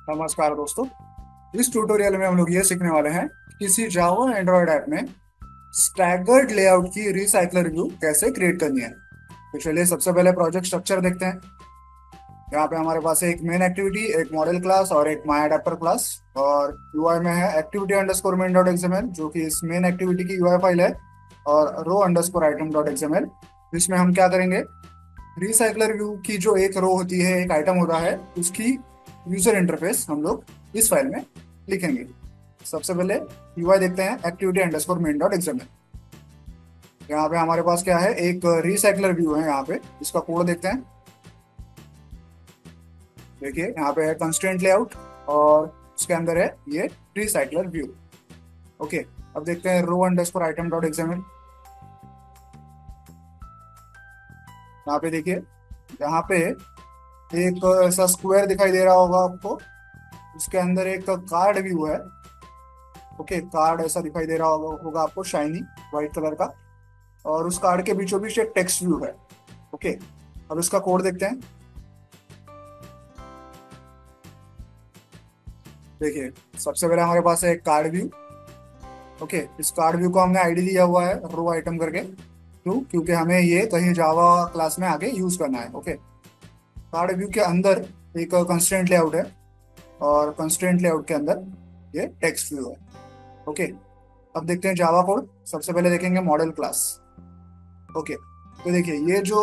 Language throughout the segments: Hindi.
नमस्कार दोस्तों। इस ट्यूटोरियल में हम लोग ये सीखने वाले हैं किसी जावा एंड्रॉयड ऐप में स्टैगर्ड लेआउट की रिसाइकलर व्यू कैसे क्रिएट करनी है। तो चलिए सबसे पहले प्रोजेक्ट स्ट्रक्चर देखते हैं। यहाँ पे हमारे पास है एक मेन एक्टिविटी, एक मॉडल क्लास और एक माई अडेप्टर क्लास। और यूआई में है activity underscore main dot XML जो कि इस मेन एक्टिविटी की यूआई फाइल है, और रो अंडरस्कोर आइटम डॉट एक्सएमएल जिसमें हम क्या करेंगे, रिसाइकलर व्यू की जो एक रो होती है, एक आइटम होता है, उसकी यूजर इंटरफेस हम लोग इस फाइल में लिखेंगे। सबसे पहले यूआई देखते हैं, activity underscore main dot XML. यहाँ पे हमारे पास क्या है, एक रिसाइकलर व्यू है। यहाँ पे इसका कोड देखते हैं। देखिए यहाँ पे है कंस्ट्रेंट लेआउट और उसके अंदर है ये रिसाइकलर व्यू। ओके, अब देखते हैं रो अंडरस्कोर आइटम डॉट एक्सएमएल। यहाँ पे देखिए, यहाँ पे एक ऐसा स्क्वायर दिखाई दे रहा होगा आपको। उसके अंदर एक कार्ड व्यू है। ओके, कार्ड ऐसा दिखाई दे रहा होगा आपको, शाइनी व्हाइट कलर का। और उस कार्ड के बीचों बीच एक टेक्स्ट व्यू है। ओके, अब इसका कोड देखते हैं। देखिए सबसे पहले हमारे पास है एक कार्ड व्यू। ओके, इस कार्ड व्यू को हमने आईडी दिया हुआ है रो आइटम करके। क्यों? क्योंकि हमें ये कहीं जावा क्लास में आगे यूज करना है। ओके, कार्ड व्यू के अंदर एक कंस्ट्रेंट लेआउट है और कंस्ट्रेंट लेआउट के अंदर ये टेक्स्ट व्यू है। ओके, अब देखते हैं जावा कोड। सबसे पहले देखेंगे मॉडल क्लास। ओके, तो देखिए ये जो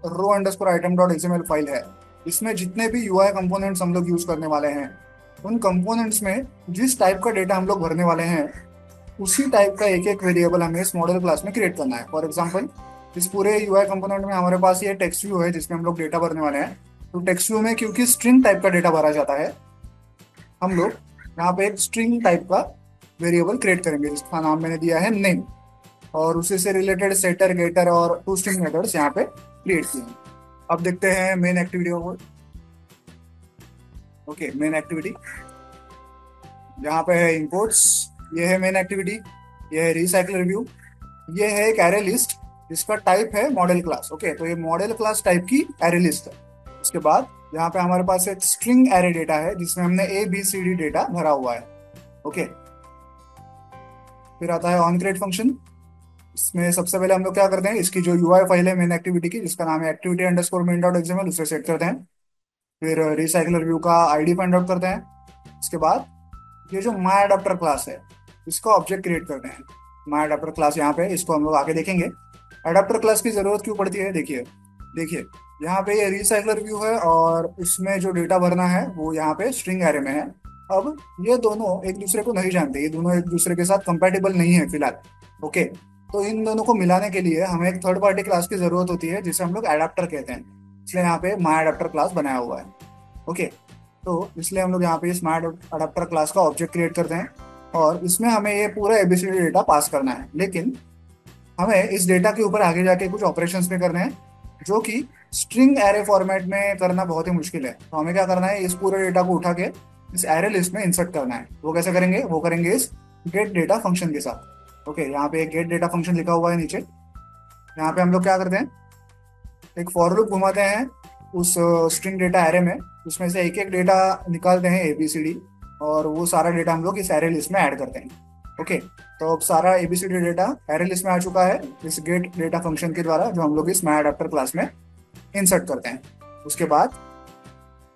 row underscore item dot XML file है, इसमें जितने भी यूआई कंपोनेंट्स हम लोग यूज करने वाले हैं, उन कंपोनेंट्स में जिस टाइप का डेटा हम लोग भरने वाले हैं, उसी टाइप का एक एक वेरिएबल हमें इस मॉडल क्लास में क्रिएट करना है। फॉर एग्जांपल, इस पूरे यूआई कंपोनेंट में हमारे पास ये टेक्स्ट व्यू है जिसमें हम लोग डेटा भरने वाले हैं। तो टेक्स्ट व्यू में क्योंकि स्ट्रिंग टाइप का डेटा भरा जाता है, हम लोग यहाँ पे एक स्ट्रिंग टाइप का वेरिएबल क्रिएट करेंगे जिसका नाम मैंने दिया है नेम। और उसी से रिलेटेड सेटर, गेटर और टू स्ट्रिंग मेथड्स यहाँ पे क्रिएट किए हैं। अब देखते हैं मेन एक्टिविटी को। ओके, मेन एक्टिविटी यहाँ पे है इंपोर्ट्स। ये है मेन एक्टिविटी। ये है रिसाइकलर व्यू। ये है एक एरे लिस्ट जिसका टाइप है मॉडल क्लास। ओके, तो ये मॉडल क्लास टाइप की एरे लिस्ट है। इसके बाद यहाँ पे हमारे पास एक स्ट्रिंग एरे डेटा है जिसमें हमने A B C D data भरा हुआ है। ओके, फिर आता है ऑन क्रिएट फंक्शन। इसमें सबसे पहले हम लोग क्या करते हैं, इसकी जो यूआई फाइल है मेन एक्टिविटी की, जिसका नाम है activity underscore main dot XML, उसे सेट करते हैं। फिर रिसाइकलर व्यू का आईडी फाइंड आउट करते हैं। इसके बाद ये जो माई अडाप्टर क्लास है, इसका ऑब्जेक्ट क्रिएट करते हैं। माई अडाप्टर क्लास यहाँ पे, इसको हम लोग आगे देखेंगे। अडाप्टर क्लास की जरूरत क्यों पड़ती है, देखिए देखिए यहाँ पे ये रिसाइकलर व्यू है और इसमें जो डेटा भरना है वो यहाँ पे स्ट्रिंग एरे में है। अब ये दोनों एक दूसरे को नहीं जानते, ये दोनों एक दूसरे के साथ कंपैटिबल नहीं है फिलहाल। ओके, तो इन दोनों को मिलाने के लिए हमें एक थर्ड पार्टी क्लास की जरूरत होती है जिसे हम लोग एडाप्टर कहते हैं। इसलिए यहाँ पे माई अडाप्टर क्लास बनाया हुआ है। ओके, तो इसलिए हम लोग यहाँ पे इस माई अडाप्टर क्लास का ऑब्जेक्ट क्रिएट करते हैं और इसमें हमें ये पूरा एबीसीडी डेटा पास करना है। लेकिन हमें इस डेटा के ऊपर आगे जाके कुछ ऑपरेशंस भी करने हैं जो कि स्ट्रिंग एरे फॉर्मेट में करना बहुत ही मुश्किल है। तो हमें क्या करना है, इस पूरे डेटा को उठा के इस एरे लिस्ट में इंसर्ट करना है। वो कैसे करेंगे, वो करेंगे इस गेट डेटा फंक्शन के साथ। ओके, यहाँ पे एक गेट डेटा फंक्शन लिखा हुआ है नीचे। यहाँ पे हम लोग क्या करते हैं, एक फॉर लूप घुमाते हैं उस स्ट्रिंग डेटा एरे में। उसमें से एक एक डेटा निकालते हैं एबीसीडी, और वो सारा डेटा हम लोग इस एरे लिस्ट में ऐड करते हैं। ओके, तो अब सारा एबीसीडी डेटा एरे लिस्ट में आ चुका है इस गेट डेटा फंक्शन के द्वारा, जो हम लोग इस माई अडाप्टर क्लास में इंसर्ट करते हैं। उसके बाद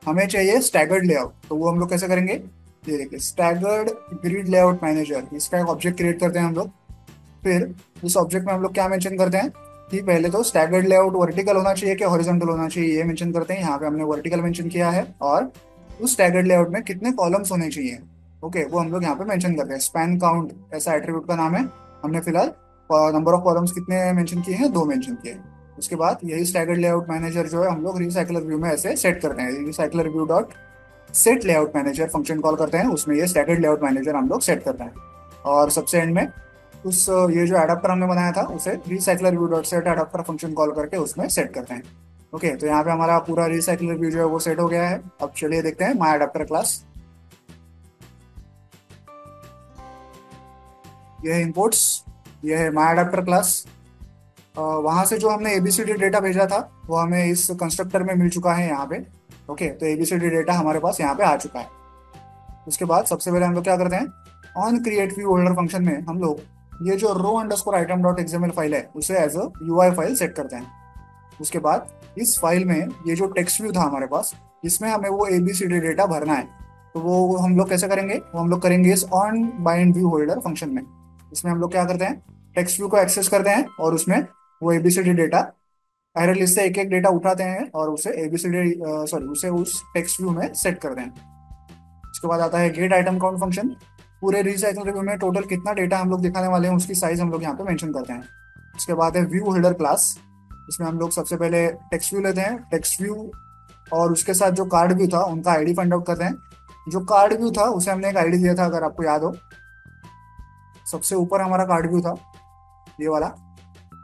हमें चाहिए स्टैगर्ड लेआउट। तो वो हम लोग कैसे करेंगे, ये देखिए स्टैगर्ड ग्रिड लेआउट मैनेजर, इसका एक ऑब्जेक्ट क्रिएट करते हैं हम लोग। फिर इस ऑब्जेक्ट में हम लोग क्या मेंशन करते हैं कि पहले तो स्टैगर्ड लेआउट वर्टिकल होना चाहिए कि हॉरिजॉन्टल होना चाहिए, ये मेंशन करते हैं। यहाँ पे हमने वर्टिकल मेंशन किया है। और उस स्टैगर्ड लेआउट में कितने कॉलम्स होने चाहिए, ओके, वो हम लोग यहाँ पे मेंशन करते हैं। स्पैन काउंट ऐसा एट्रीब्यूट का नाम है। हमने फिलहाल नंबर ऑफ कॉलम्स कितने मेंशन किए हैं, 2 मेंशन किए हैं। उसके बाद यही स्टैगर्ड लेआउट मैनेजर जो है हम लोग रिसाइकलर व्यू में ऐसे सेट करते हैं। Recycler view dot set layout manager function call करते हैं, उसमें ये स्टैगर्ड लेआउट मैनेजर हम लोग सेट करते हैं। और सबसे एंड में उस ये जो एडाप्टर हमने बनाया था उसे recycler view dot set adapter function call करके उसमें सेट करते हैं। ओके, तो यहाँ पे हमारा पूरा रिसाइकलर व्यू जो है वो सेट हो गया है। अब चलिए देखते हैं माई एडाप्टर क्लास। ये है इंपोर्ट्स, ये है माई एडाप्टर क्लास। वहां से जो हमने एबीसीडी डेटा भेजा था वो हमें इस कंस्ट्रक्टर में मिल चुका है यहाँ पे। ओके, तो एबीसीडी डेटा हमारे पास यहाँ पे आ चुका है। उसके बाद सबसे पहले हम लोग क्या करते हैं, on create view holder function में हम लोग ये जो row underscore item dot XML file है उसे as a UI file set करते हैं। उसके बाद इस फाइल में ये जो टेक्स्ट व्यू था हमारे पास, इसमें हमें वो एबीसीडी डेटा भरना है। तो वो हम लोग कैसे करेंगे, वो हम लोग करेंगे इस on bind view holder function में। इसमें हम लोग क्या करते हैं, टेक्स्ट व्यू को एक्सेस करते हैं और उसमें वो एबीसीडी डेटा एरे लिस्ट से एक एक डेटा उठाते हैं और उसे एबीसीडी सॉरी उसे उस टेक्स्ट व्यू में सेट करते हैं। उसके बाद आता है गेट आइटम काउंट फंक्शन। पूरे रीसाइकल रिव्यू में टोटल कितना डेटा हम लोग दिखाने वाले हैं उसकी साइज हम लोग यहाँ पे मेंशन करते हैं। उसके बाद है व्यू होल्डर क्लास। इसमें हम लोग सबसे पहले टेक्स्ट व्यू लेते हैं, टेक्स्ट व्यू और उसके साथ जो कार्ड व्यू था उनका आईडी फाइंड आउट करते हैं। जो कार्ड व्यू था उसे हमने एक आईडी दिया था, अगर आपको याद हो, सबसे ऊपर हमारा कार्ड व्यू था ये वाला,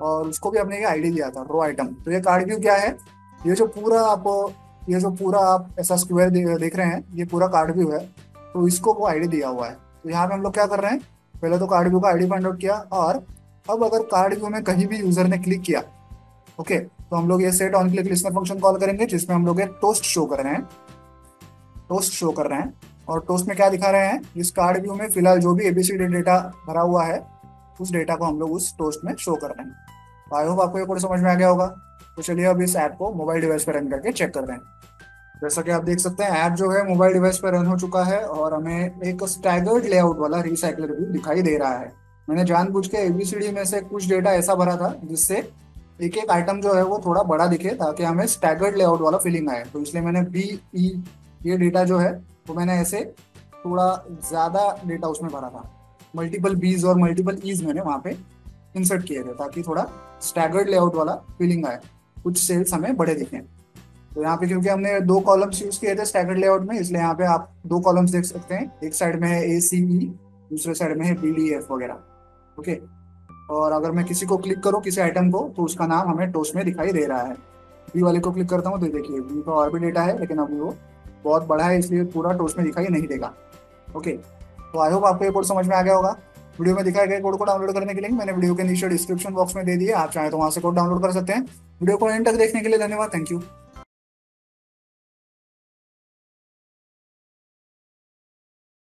और उसको भी हमने एक आईडी दिया था रो आइटम। तो ये कार्ड व्यू क्या है, ये जो पूरा आप ये जो पूरा आप ऐसा स्क्वायर देख रहे हैं ये पूरा कार्ड व्यू है, तो इसको वो आईडी दिया हुआ है। तो यहाँ पे हम लोग क्या कर रहे हैं, पहले तो कार्ड व्यू का आईडी फाइंड आउट किया, और अब अगर कार्ड व्यू में कहीं भी यूजर ने क्लिक किया, ओके, तो हम लोग ये set on click listener function call करेंगे जिसमें हम लोग एक टोस्ट शो कर रहे हैं, टोस्ट शो कर रहे हैं। और टोस्ट में क्या दिखा रहे हैं, इस कार्ड व्यू में फिलहाल जो भी एबीसीडी डेटा भरा हुआ है उस डेटा को हम लोग उस टोस्ट में शो कर रहे हैं। तो आई होप आपको ये कोड समझ में आ गया होगा। तो चलिए अब इस ऐप को मोबाइल डिवाइस पर रन करके चेक करते हैं। जैसा कि आप देख सकते हैं ऐप जो है मोबाइल डिवाइस पर रन हो चुका है और हमें एक स्टैगर्ड लेआउट वाला रिसाइकलर व्यू दिखाई दे रहा है। मैंने जानबूझ के एबीसीडी में से कुछ डेटा ऐसा भरा था जिससे एक एक आइटम जो है वो थोड़ा बड़ा दिखे ताकि हमें स्टैगर्ड लेआउट वाला फीलिंग आए। तो इसलिए मैंने बी ई ये डेटा जो है वो मैंने ऐसे थोड़ा ज़्यादा डेटा उसमें भरा था, मल्टीपल बीज और मल्टीपल ईज मैंने वहाँ पे इंसर्ट किए थे ताकि थोड़ा स्टैगर्ड लेआउट वाला फीलिंग आए, कुछ सेल्स हमें बड़े दिखें। तो यहाँ पे क्योंकि हमने दो कॉलम्स यूज किए थे स्टैगर्ड लेआउट में, इसलिए यहाँ पे आप दो कॉलम्स देख सकते हैं, एक साइड में है ए सी ई, दूसरे साइड में है बी डी एफ वगैरह। ओके, और अगर मैं किसी को क्लिक करूँ किसी आइटम को तो उसका नाम हमें टोस्ट में दिखाई दे रहा है। बी वाले को क्लिक करता हूँ तो देखिए बी का और भी डेटा है, लेकिन अभी वो बहुत बड़ा है इसलिए पूरा टोस्ट में दिखाई नहीं देगा। ओके, तो आई होप आपको ये कोड समझ में आ गया होगा। वीडियो में दिखाए गए कोड को डाउनलोड करने के लिए मैंने वीडियो के नीचे डिस्क्रिप्शन बॉक्स में दे दिए, आप चाहें तो वहां से कोड डाउनलोड कर सकते हैं। वीडियो को एंड तक देखने के लिए धन्यवाद, थैंक यू।